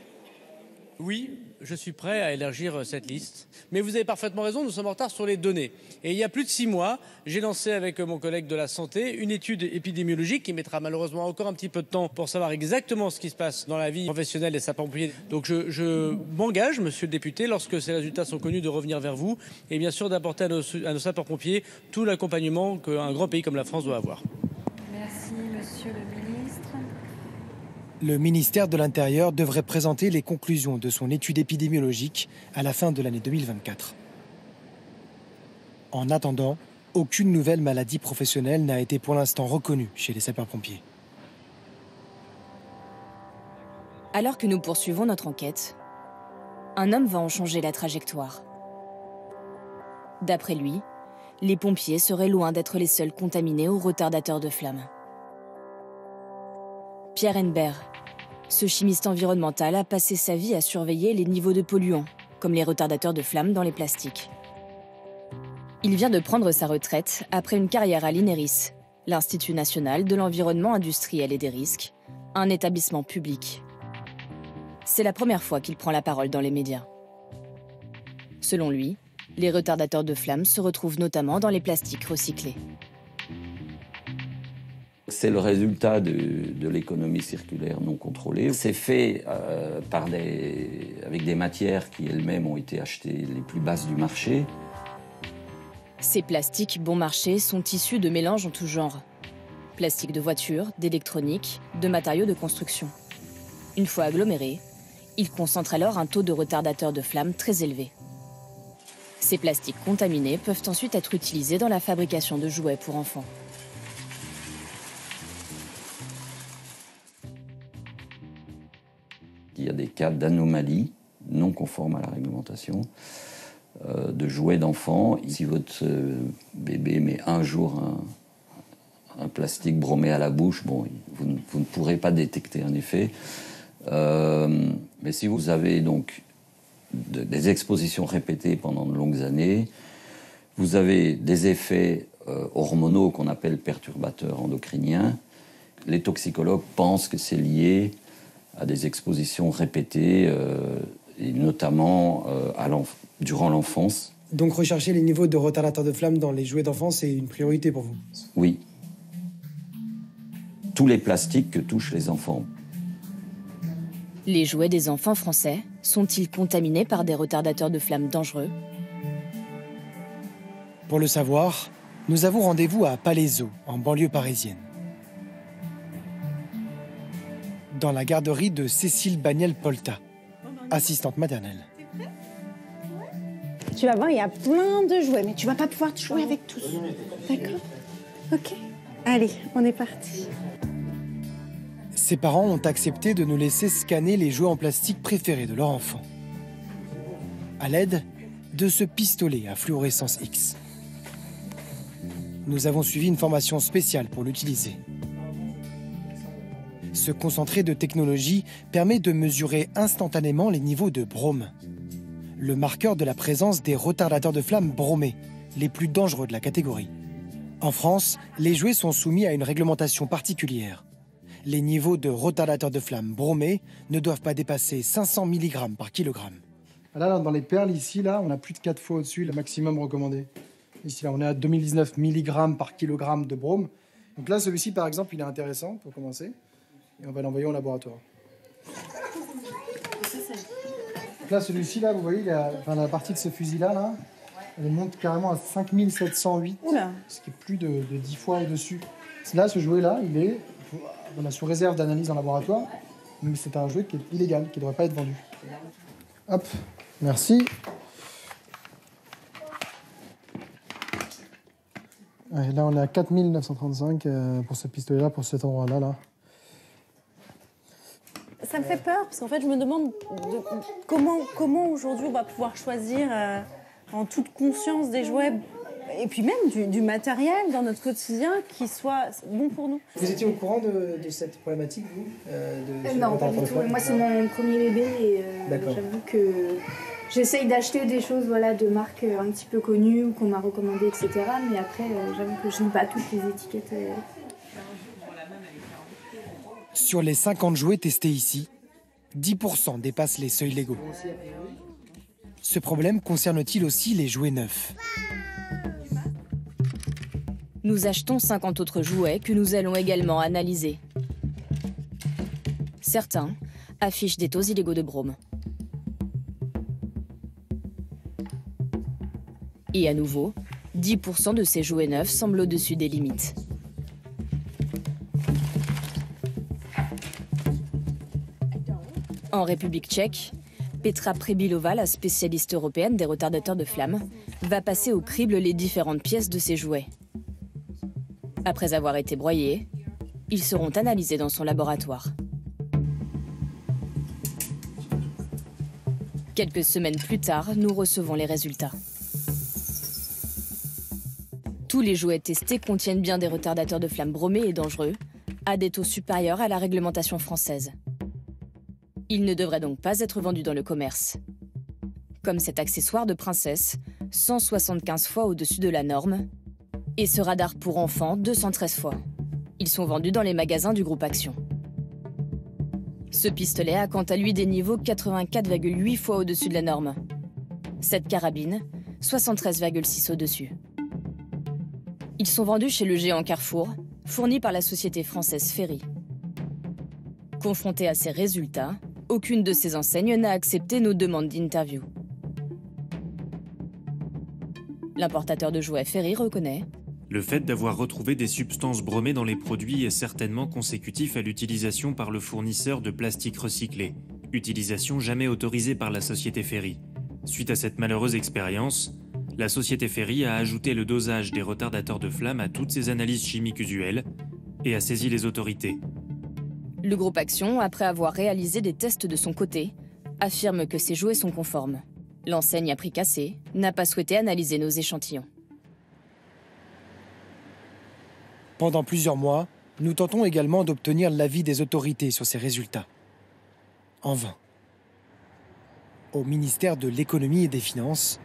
Speaker 12: Oui, je suis prêt à élargir cette liste. Mais vous avez parfaitement raison, nous sommes en retard sur les données. Et il y a plus de 6 mois, j'ai lancé avec mon collègue de la Santé une étude épidémiologique qui mettra malheureusement encore un petit peu de temps pour savoir exactement ce qui se passe dans la vie professionnelle des sapeurs-pompiers. Donc je m'engage, monsieur le député, lorsque ces résultats sont connus, de revenir vers vous et bien sûr d'apporter à nos sapeurs-pompiers tout l'accompagnement qu'un grand pays comme la France doit avoir.
Speaker 11: Merci, monsieur le ministre.
Speaker 3: Le ministère de l'Intérieur devrait présenter les conclusions de son étude épidémiologique à la fin de l'année 2024. En attendant, aucune nouvelle maladie professionnelle n'a été pour l'instant reconnue chez les sapeurs-pompiers.
Speaker 6: Alors que nous poursuivons notre enquête, un homme va en changer la trajectoire. D'après lui, les pompiers seraient loin d'être les seuls contaminés aux retardateurs de flammes. Pierre Henbert, ce chimiste environnemental, a passé sa vie à surveiller les niveaux de polluants, comme les retardateurs de flammes dans les plastiques. Il vient de prendre sa retraite après une carrière à l'INERIS, l'Institut national de l'environnement industriel et des risques, un établissement public. C'est la première fois qu'il prend la parole dans les médias. Selon lui, les retardateurs de flammes se retrouvent notamment dans les plastiques recyclés.
Speaker 25: C'est le résultat de l'économie circulaire non contrôlée. C'est fait avec des matières qui elles-mêmes ont été achetées les plus basses du marché.
Speaker 6: Ces plastiques bon marché sont issus de mélanges en tout genre. Plastique de voiture, d'électronique, de matériaux de construction. Une fois agglomérés, ils concentrent alors un taux de retardateur de flammes très élevé. Ces plastiques contaminés peuvent ensuite être utilisés dans la fabrication de jouets pour enfants.
Speaker 25: Il y a des cas d'anomalies non conformes à la réglementation, de jouets d'enfants. Si votre bébé met un jour un plastique bromé à la bouche, bon, vous ne pourrez pas détecter un effet. Mais si vous avez donc des expositions répétées pendant de longues années, vous avez des effets hormonaux qu'on appelle perturbateurs endocriniens. Les toxicologues pensent que c'est lié à des expositions répétées, et notamment durant l'enfance.
Speaker 14: Donc rechercher les niveaux de retardateurs de flammes dans les jouets d'enfants, c'est une priorité pour vous?
Speaker 25: Oui. Tous les plastiques que touchent les enfants.
Speaker 6: Les jouets des enfants français sont-ils contaminés par des retardateurs de flammes dangereux?
Speaker 3: Pour le savoir, nous avons rendez-vous à Palaiseau, en banlieue parisienne. Dans la garderie de Cécile Bagnel-Polta, assistante maternelle.
Speaker 10: Tu vas voir, il y a plein de jouets, mais tu vas pas pouvoir te jouer avec tous. D'accord? Ok. Allez, on est parti.
Speaker 3: Ses parents ont accepté de nous laisser scanner les jouets en plastique préférés de leur enfant, à l'aide de ce pistolet à fluorescence X. Nous avons suivi une formation spéciale pour l'utiliser. Ce concentré de technologie permet de mesurer instantanément les niveaux de brome, le marqueur de la présence des retardateurs de flamme bromés, les plus dangereux de la catégorie. En France, les jouets sont soumis à une réglementation particulière. Les niveaux de retardateurs de flamme bromés ne doivent pas dépasser 500 mg par kilogramme.
Speaker 14: Là, dans les perles, ici, là, on a plus de 4 fois au-dessus, le maximum recommandé. Ici, là, on est à 2019 mg par kilogramme de brome. Donc là, celui-ci, par exemple, il est intéressant pour commencer. Et on va l'envoyer au laboratoire. Donc là, celui-ci, là, vous voyez, la partie de ce fusil-là, là, elle monte carrément à 5708, ce qui est plus de 10 fois au-dessus. Là, ce jouet-là, il est sous réserve d'analyse en laboratoire, mais c'est un jouet qui est illégal, qui ne devrait pas être vendu. Hop, merci. Ouais, là, on est à 4935 pour ce pistolet-là, pour cet endroit-là. Là.
Speaker 10: Ça me fait peur, parce qu'en fait, je me demande comment aujourd'hui on va pouvoir choisir en toute conscience des jouets, et puis même du matériel dans notre quotidien qui soit bon pour nous.
Speaker 14: Vous étiez au courant de cette problématique, vous
Speaker 4: Non, pas du tout. Moi, c'est mon premier bébé et j'avoue que j'essaye d'acheter des choses de marques un petit peu connues ou qu'on m'a recommandées, etc. Mais après, j'avoue que je lis pas toutes les étiquettes.
Speaker 3: Sur les 50 jouets testés ici, 10% dépassent les seuils légaux. Ce problème concerne-t-il aussi les jouets neufs ?
Speaker 6: Nous achetons 50 autres jouets que nous allons également analyser. Certains affichent des taux illégaux de brome. Et à nouveau, 10% de ces jouets neufs semblent au-dessus des limites. En République tchèque, Petra Prebilova, la spécialiste européenne des retardateurs de flamme, va passer au crible les différentes pièces de ces jouets. Après avoir été broyés, ils seront analysés dans son laboratoire. Quelques semaines plus tard, nous recevons les résultats. Tous les jouets testés contiennent bien des retardateurs de flamme bromés et dangereux, à des taux supérieurs à la réglementation française. Ils ne devraient donc pas être vendus dans le commerce. Comme cet accessoire de princesse, 175 fois au-dessus de la norme, et ce radar pour enfants, 213 fois. Ils sont vendus dans les magasins du groupe Action. Ce pistolet a quant à lui des niveaux 84,8 fois au-dessus de la norme. Cette carabine, 73,6 au-dessus. Ils sont vendus chez le géant Carrefour, fournis par la société française Ferry. Confrontés à ces résultats, aucune de ces enseignes n'a accepté nos demandes d'interview. L'importateur de jouets Ferry reconnaît:
Speaker 5: le fait d'avoir retrouvé des substances bromées dans les produits est certainement consécutif à l'utilisation par le fournisseur de plastique recyclé, utilisation jamais autorisée par la société Ferry. Suite à cette malheureuse expérience, la société Ferry a ajouté le dosage des retardateurs de flamme à toutes ses analyses chimiques usuelles et a saisi les autorités.
Speaker 6: Le groupe Action, après avoir réalisé des tests de son côté, affirme que ces jouets sont conformes. L'enseigne à prix cassé n'a pas souhaité analyser nos échantillons.
Speaker 3: Pendant plusieurs mois, nous tentons également d'obtenir l'avis des autorités sur ces résultats. En vain. Au ministère de l'Économie et des Finances,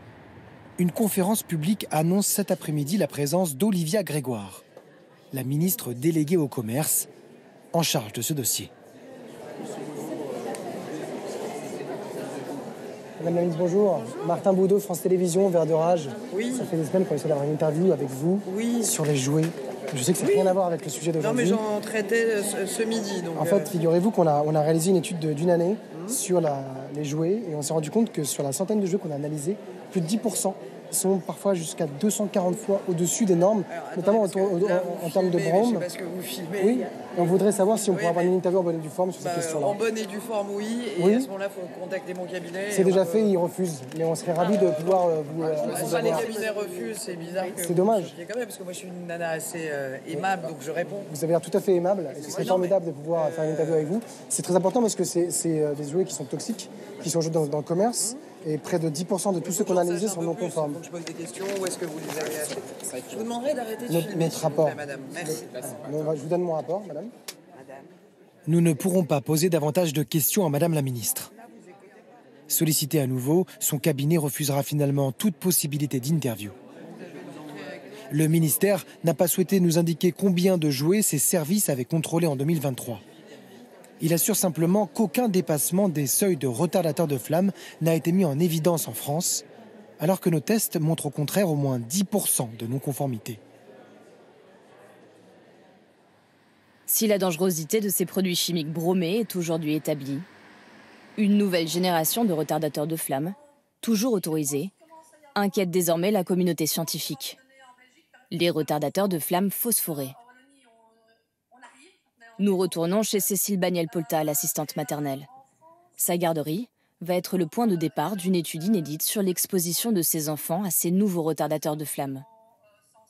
Speaker 3: une conférence publique annonce cet après-midi la présence d'Olivia Grégoire, la ministre déléguée au commerce, en charge de ce dossier.
Speaker 14: Madame la ministre, bonjour. Martin Boudot, France Télévisions, Vert de Rage.
Speaker 13: Oui.
Speaker 14: Ça fait des semaines qu'on essaie d'avoir une interview avec vous sur les jouets. Je sais que ça n'a rien à voir avec le sujet d'aujourd'hui.
Speaker 13: Non, mais j'en traitais ce midi. Donc
Speaker 14: en fait, figurez-vous qu'on a réalisé une étude d'une année sur les jouets et on s'est rendu compte que sur la centaine de jouets qu'on a analysés, plus de 10% sont parfois jusqu'à 240 fois au-dessus des normes, notamment en termes de brome.
Speaker 13: Parce que vous filmez.
Speaker 14: Oui, et on voudrait savoir si on pourrait avoir une interview en bonne et due forme sur cette question-là.
Speaker 13: En bonne et due forme, oui. Et à ce moment-là, il faut contacter mon cabinet.
Speaker 14: C'est déjà fait, ils refusent. Mais on serait ravis de pouvoir vous
Speaker 13: avoir. Les cabinets refusent, c'est bizarre.
Speaker 14: C'est dommage.
Speaker 13: Quand même, parce que moi, je suis une nana assez aimable, donc je réponds.
Speaker 14: Vous avez l'air tout à fait aimable. Et ce serait formidable de pouvoir faire une interview avec vous. C'est très important parce que c'est des jouets qui sont toxiques, qui sont joués dans le commerce. Et près de 10% de tous ceux qu'on a analysés sont non conformes.
Speaker 13: Donc je pose des questions, où est-ce que vous les avez achetés? Je vous demanderai d'arrêter de filmer,
Speaker 14: notre rapport.
Speaker 13: Madame. Merci.
Speaker 14: Je vous donne mon rapport, madame.
Speaker 3: Nous ne pourrons pas poser davantage de questions à Madame la ministre. Sollicité à nouveau, son cabinet refusera finalement toute possibilité d'interview. Le ministère n'a pas souhaité nous indiquer combien de jouets ses services avaient contrôlés en 2023. Il assure simplement qu'aucun dépassement des seuils de retardateurs de flammes n'a été mis en évidence en France, alors que nos tests montrent au contraire au moins 10% de non-conformité.
Speaker 6: Si la dangerosité de ces produits chimiques bromés est aujourd'hui établie, une nouvelle génération de retardateurs de flammes, toujours autorisés, inquiète désormais la communauté scientifique. Les retardateurs de flammes phosphorés. Nous retournons chez Cécile Bagnel-Polta, l'assistante maternelle. Sa garderie va être le point de départ d'une étude inédite sur l'exposition de ses enfants à ces nouveaux retardateurs de flammes.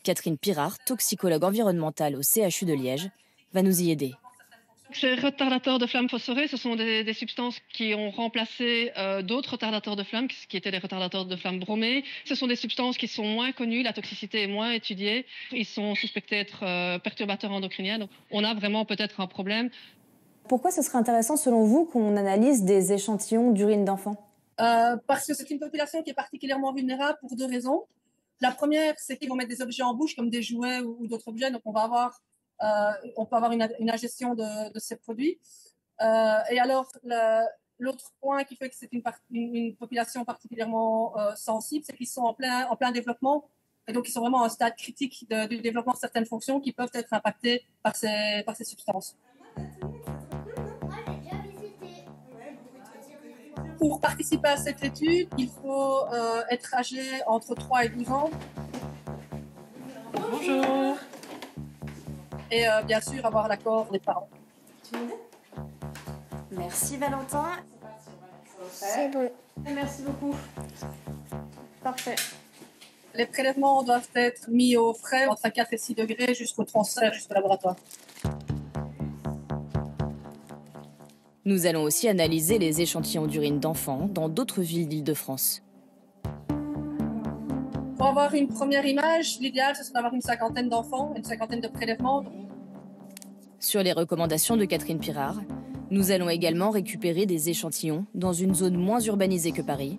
Speaker 6: Catherine Pirard, toxicologue environnementale au CHU de Liège, va nous y aider.
Speaker 2: Ces retardateurs de flammes phosphorés, ce sont des substances qui ont remplacé d'autres retardateurs de flammes, qui étaient des retardateurs de flammes bromés. Ce sont des substances qui sont moins connues, la toxicité est moins étudiée. Ils sont suspectés d'être perturbateurs endocriniens. Donc on a vraiment peut-être un problème.
Speaker 10: Pourquoi ce serait intéressant, selon vous, qu'on analyse des échantillons d'urine d'enfants ?
Speaker 15: Parce que c'est une population qui est particulièrement vulnérable pour deux raisons. La première, c'est qu'ils vont mettre des objets en bouche, comme des jouets ou d'autres objets. Donc on peut avoir une ingestion de ces produits. Et alors, l'autre point qui fait que c'est une population particulièrement sensible, c'est qu'ils sont en plein développement. Et donc, ils sont vraiment à un stade critique du développement de certaines fonctions qui peuvent être impactées par ces substances. Pour participer à cette étude, il faut être âgé entre 3 et 12 ans.
Speaker 2: Bonjour.
Speaker 15: Et bien sûr, avoir l'accord des parents.
Speaker 10: Merci Valentin.
Speaker 15: C'est bon.
Speaker 10: Merci beaucoup.
Speaker 15: Parfait. Les prélèvements doivent être mis au frais entre 4 et 6 degrés jusqu'au transfert, jusqu'au laboratoire.
Speaker 6: Nous allons aussi analyser les échantillons d'urine d'enfants dans d'autres villes d'Île-de-France.
Speaker 15: Pour avoir une première image, l'idéal, c'est d'avoir une cinquantaine d'enfants, une cinquantaine de prélèvements.
Speaker 6: Sur les recommandations de Catherine Pirard, nous allons également récupérer des échantillons dans une zone moins urbanisée que Paris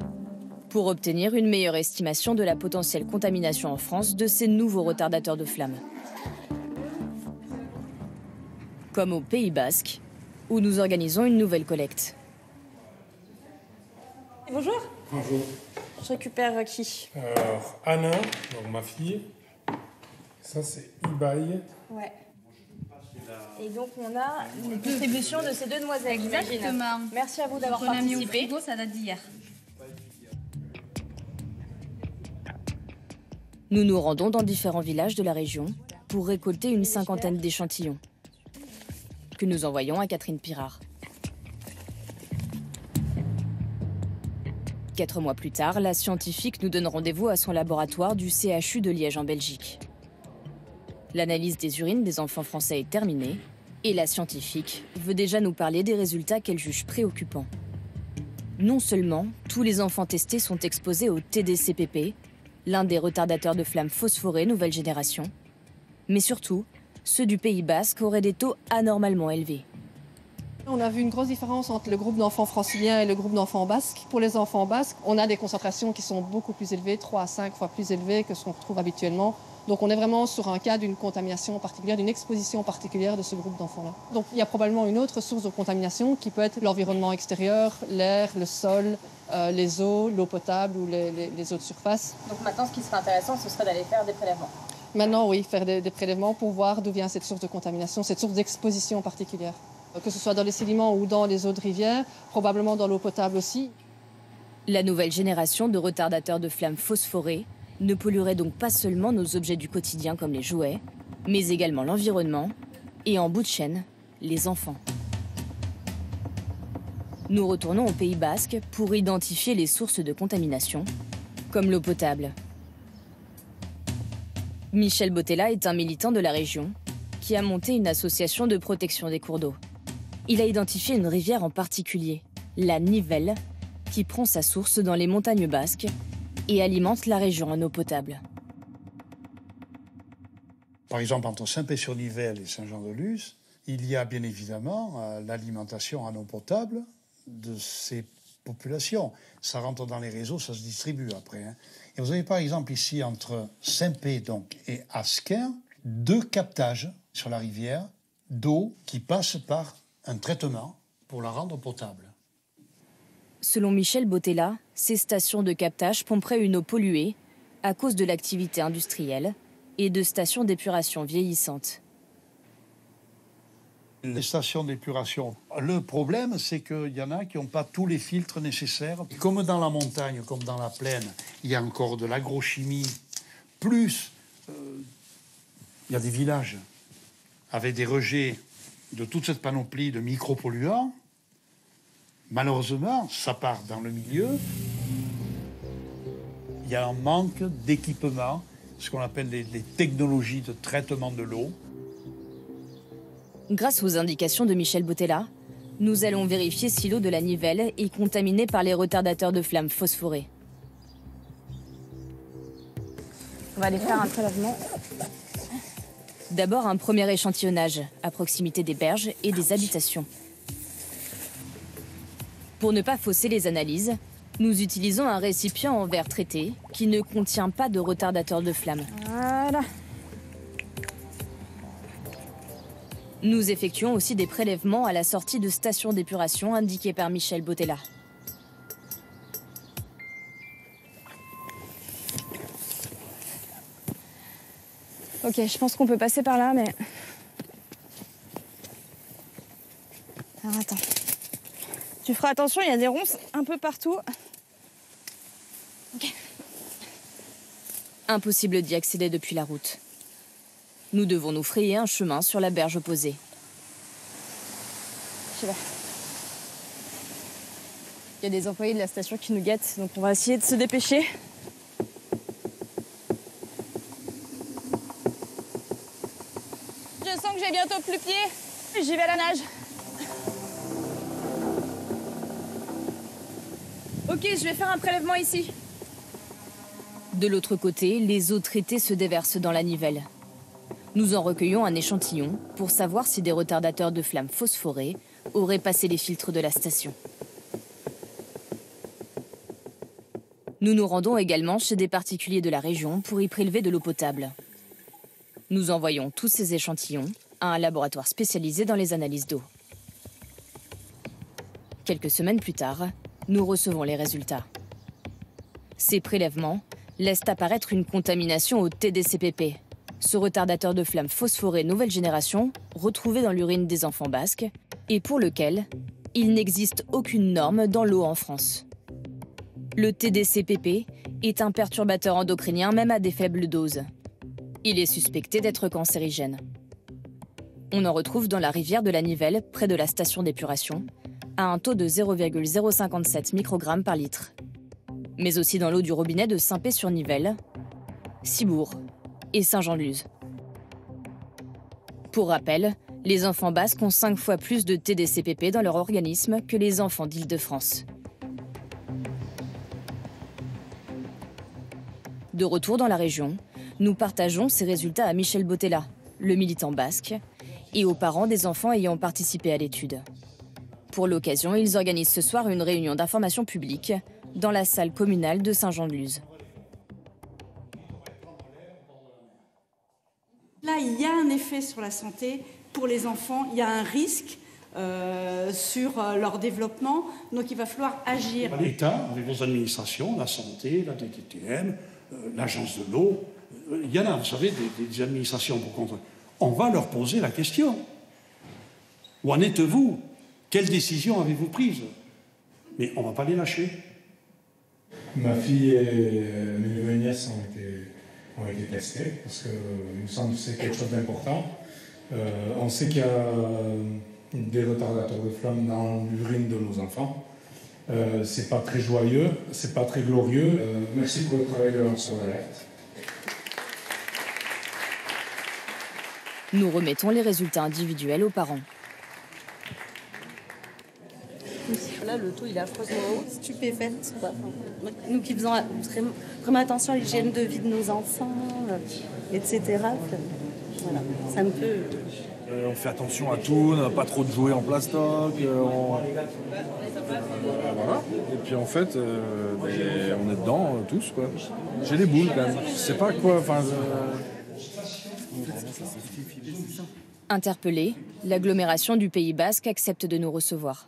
Speaker 6: pour obtenir une meilleure estimation de la potentielle contamination en France de ces nouveaux retardateurs de flammes. Comme au Pays Basque, où nous organisons une nouvelle collecte.
Speaker 10: Bonjour.
Speaker 16: Bonjour.
Speaker 10: Je récupère qui?
Speaker 16: Alors, Anna, donc ma fille. Ça, c'est Ibaï.
Speaker 10: Ouais. Et donc, on a une distribution de ces deux demoiselles.
Speaker 11: Exactement.
Speaker 10: Merci à vous d'avoir participé.
Speaker 11: Ça date d'hier.
Speaker 6: Nous nous rendons dans différents villages de la région pour récolter une cinquantaine d'échantillons que nous envoyons à Catherine Pirard. 4 mois plus tard, la scientifique nous donne rendez-vous à son laboratoire du CHU de Liège en Belgique. L'analyse des urines des enfants français est terminée et la scientifique veut déjà nous parler des résultats qu'elle juge préoccupants. Non seulement tous les enfants testés sont exposés au TDCPP, l'un des retardateurs de flammes phosphorés nouvelle génération, mais surtout, ceux du Pays Basque auraient des taux anormalement élevés.
Speaker 15: On a vu une grosse différence entre le groupe d'enfants franciliens et le groupe d'enfants basques. Pour les enfants basques, on a des concentrations qui sont beaucoup plus élevées, 3 à 5 fois plus élevées que ce qu'on retrouve habituellement. Donc on est vraiment sur un cas d'une contamination particulière, d'une exposition particulière de ce groupe d'enfants-là. Donc il y a probablement une autre source de contamination qui peut être l'environnement extérieur, l'air, le sol, les eaux, l'eau potable ou les eaux de surface.
Speaker 10: Donc maintenant, ce qui serait intéressant, ce serait d'aller faire des prélèvements.
Speaker 15: Maintenant, oui, faire des prélèvements pour voir d'où vient cette source de contamination, cette source d'exposition particulière. Que ce soit dans les sédiments ou dans les eaux de rivière, probablement dans l'eau potable aussi.
Speaker 6: La nouvelle génération de retardateurs de flammes phosphorés ne polluerait donc pas seulement nos objets du quotidien comme les jouets, mais également l'environnement et, en bout de chaîne, les enfants. Nous retournons au Pays Basque pour identifier les sources de contamination, comme l'eau potable. Michel Botella est un militant de la région qui a monté une association de protection des cours d'eau. Il a identifié une rivière en particulier, la Nivelle, qui prend sa source dans les montagnes basques et alimente la région en eau potable.
Speaker 17: Par exemple, entre Saint-Pé-sur-Nivelle et Saint-Jean-de-Luz,
Speaker 7: Il y a bien évidemment l'alimentation en eau potable de ces populations. Ça rentre dans les réseaux, ça se distribue après. Hein. Et vous avez par exemple ici, entre Saint-Pé donc, et Asquin, 2 captages sur la rivière d'eau qui passent par un traitement pour la rendre potable.
Speaker 6: Selon Michel Bottella, ces stations de captage pomperaient une eau polluée à cause de l'activité industrielle et de stations d'épuration vieillissantes.
Speaker 7: Les stations d'épuration, le problème, c'est qu'il y en a qui n'ont pas tous les filtres nécessaires. Comme dans la montagne, comme dans la plaine, il y a encore de l'agrochimie. Plus, il y a des villages avec des rejets de toute cette panoplie de micropolluants. Malheureusement, ça part dans le milieu. Il y a un manque d'équipement, ce qu'on appelle les technologies de traitement de l'eau.
Speaker 6: Grâce aux indications de Michel Bottella, nous allons vérifier si l'eau de la Nivelle est contaminée par les retardateurs de flammes phosphorés. On va aller faire un prélèvement. D'abord, un premier échantillonnage à proximité des berges et des habitations. Pour ne pas fausser les analyses, nous utilisons un récipient en verre traité qui ne contient pas de retardateur de flammes. Voilà. Nous effectuons aussi des prélèvements à la sortie de stations d'épuration indiquées par Michel Bottella.
Speaker 17: Ok, je pense qu'on peut passer par là, mais... Alors attends. Tu feras attention, il y a des ronces un peu partout. Ok.
Speaker 6: Impossible d'y accéder depuis la route. Nous devons nous frayer un chemin sur la berge opposée.
Speaker 17: Je sais pas. Il y a des employés de la station qui nous guettent, donc on va essayer de se dépêcher. Je sens que j'ai bientôt plus pied. J'y vais à la nage. Ok, je vais faire un prélèvement ici.
Speaker 6: De l'autre côté, les eaux traitées se déversent dans la Nivelle. Nous en recueillons un échantillon pour savoir si des retardateurs de flammes phosphorés auraient passé les filtres de la station. Nous nous rendons également chez des particuliers de la région pour y prélever de l'eau potable. Nous envoyons tous ces échantillons à un laboratoire spécialisé dans les analyses d'eau. Quelques semaines plus tard, nous recevons les résultats. Ces prélèvements laissent apparaître une contamination au TDCPP, ce retardateur de flammes phosphoré nouvelle génération retrouvé dans l'urine des enfants basques et pour lequel il n'existe aucune norme dans l'eau en France. Le TDCPP est un perturbateur endocrinien même à des faibles doses. Il est suspecté d'être cancérigène. On en retrouve dans la rivière de la Nivelle, près de la station d'épuration, à un taux de 0,057 microgrammes par litre. Mais aussi dans l'eau du robinet de Saint-Pé-sur-Nivelle, Cibourg et Saint-Jean-de-Luz. Pour rappel, les enfants basques ont 5 fois plus de TDCPP dans leur organisme que les enfants d'Île-de-France. De retour dans la région, nous partageons ces résultats à Michel Bottella, le militant basque, et aux parents des enfants ayant participé à l'étude. Pour l'occasion, ils organisent ce soir une réunion d'information publique dans la salle communale de Saint-Jean-de-Luz.
Speaker 19: Là, il y a un effet sur la santé pour les enfants, il y a un risque sur leur développement, donc il va falloir agir.
Speaker 20: L'État, avec vos administrations, la santé, la DTTM, l'agence de l'eau, il y en a, vous savez, des administrations pour contrôler. On va leur poser la question. Où en êtes-vous? Quelle décision avez-vous prise? Mais on ne va pas les lâcher.
Speaker 16: Ma fille et mes nièces ont été testées, parce qu'il me semble que c'est quelque chose d'important. On sait qu'il y a des retardateurs de flammes dans l'urine de nos enfants. C'est pas très joyeux, c'est pas très glorieux. Merci pour le travail de lanceur d'alerte.
Speaker 6: Nous remettons les résultats individuels aux parents.
Speaker 19: Là, le taux, il est affreusement haut. Stupéfaite. Nous qui faisons vraiment attention à l'hygiène de vie de nos enfants, etc. Voilà, ça me peut...
Speaker 8: on fait attention à tout, on n'a pas trop de jouets en plastoc. Voilà. Et puis en fait, on est dedans tous, quoi. J'ai les boules quand même. Je sais pas quoi.
Speaker 6: Interpellée, l'agglomération du Pays Basque accepte de nous recevoir.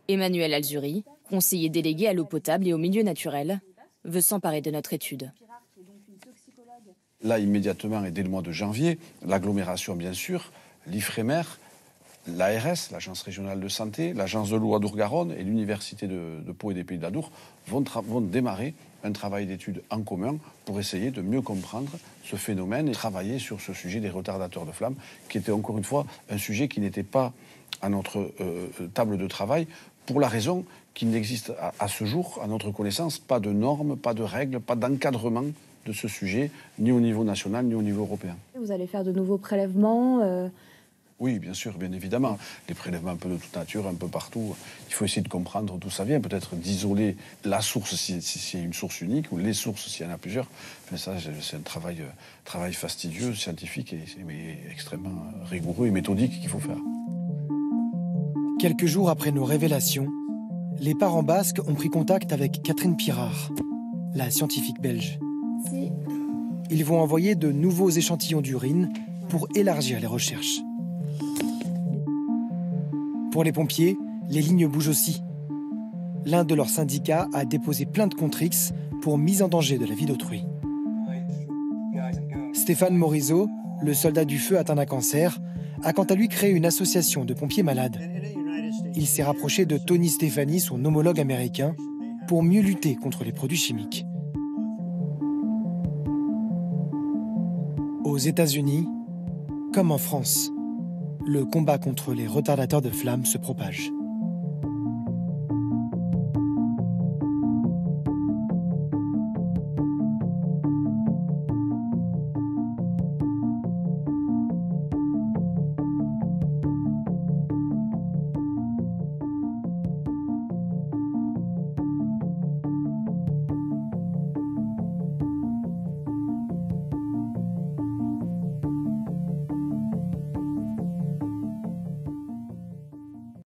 Speaker 6: Emmanuel Alzuri, conseiller délégué à l'eau potable et au milieu naturel, veut s'emparer de notre étude.
Speaker 18: Là, immédiatement, et dès le mois de janvier, l'agglomération, bien sûr, l'IFREMER, l'ARS, l'Agence régionale de santé, l'Agence de l'eau Adour-Garonne et l'Université de Pau et des Pays de l'Adour vont démarrer un travail d'étude en commun pour essayer de mieux comprendre ce phénomène et travailler sur ce sujet des retardateurs de flammes, qui était encore une fois un sujet qui n'était pas à notre table de travail, pour la raison qu'il n'existe à ce jour, à notre connaissance, pas de normes, pas de règles, pas d'encadrement de ce sujet, ni au niveau national, ni au niveau européen.
Speaker 17: Vous allez faire de nouveaux prélèvements
Speaker 18: Oui, bien sûr, bien évidemment. Les prélèvements un peu de toute nature, un peu partout. Il faut essayer de comprendre d'où ça vient, peut-être d'isoler la source s'il y a une source unique, ou les sources s'il y en a plusieurs. Mais ça, c'est un travail fastidieux, scientifique, mais extrêmement rigoureux et méthodique qu'il faut faire.
Speaker 3: Quelques jours après nos révélations, les parents basques ont pris contact avec Catherine Pirard, la scientifique belge. Ils vont envoyer de nouveaux échantillons d'urine pour élargir les recherches. Pour les pompiers, les lignes bougent aussi. L'un de leurs syndicats a déposé plainte contre X pour mise en danger de la vie d'autrui. Stéphane Morisot, le soldat du feu atteint d'un cancer, a quant à lui créé une association de pompiers malades. Il s'est rapproché de Tony Stefani, son homologue américain, pour mieux lutter contre les produits chimiques. Aux États-Unis, comme en France, le combat contre les retardateurs de flammes se propage.